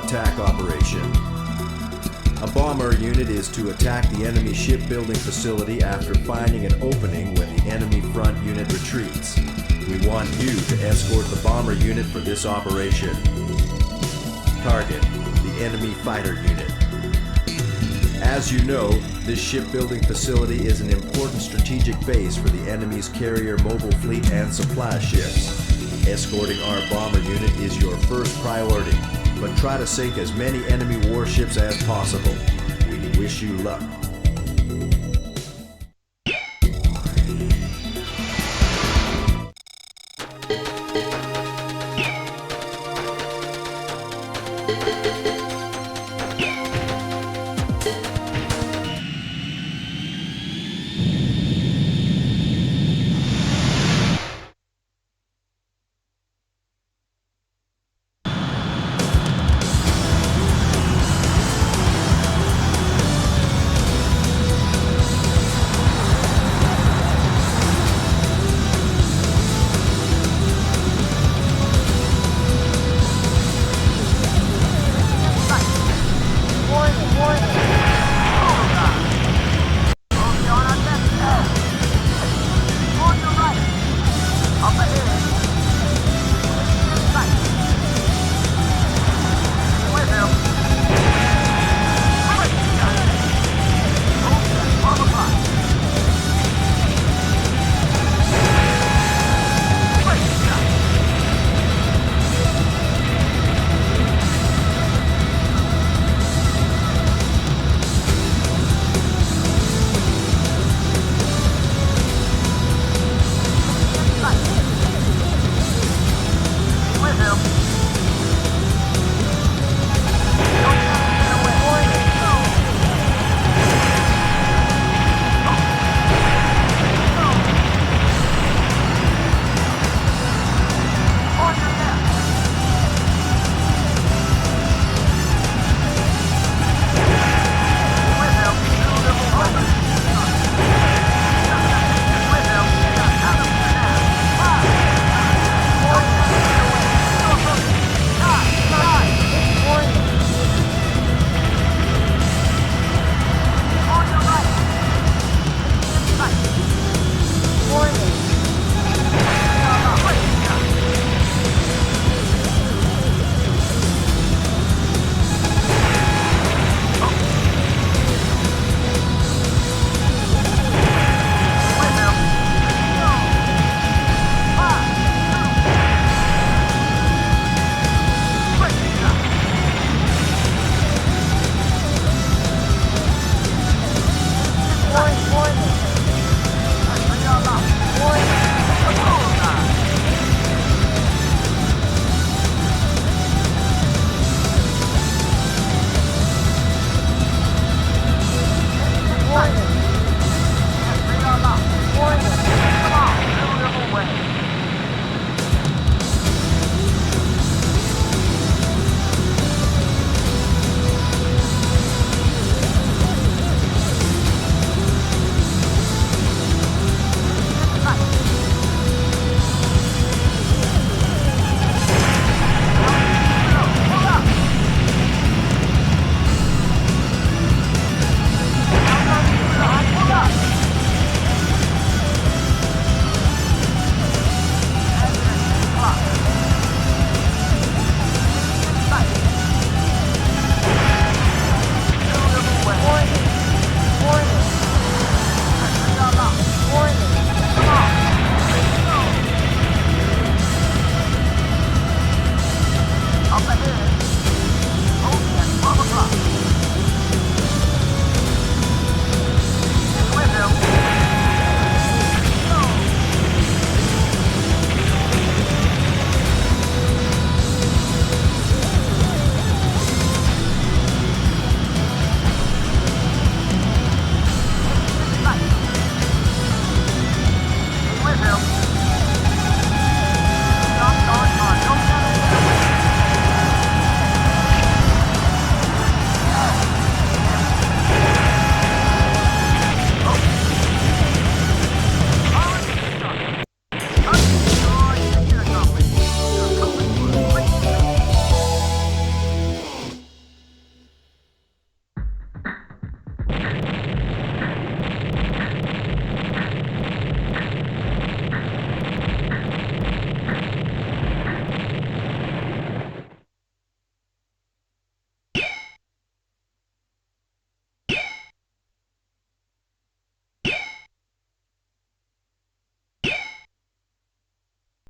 attack operation. A bomber unit is to attack the enemy shipbuilding facility after finding an opening when the enemy front unit retreats. We want you to escort the bomber unit for this operation. Target: the enemy fighter unit. As you know, this shipbuilding facility is an important strategic base for the enemy's carrier mobile fleet and supply ships. Escorting our bomber unit is your first priority, but try to sink as many enemy warships as possible. We wish you luck.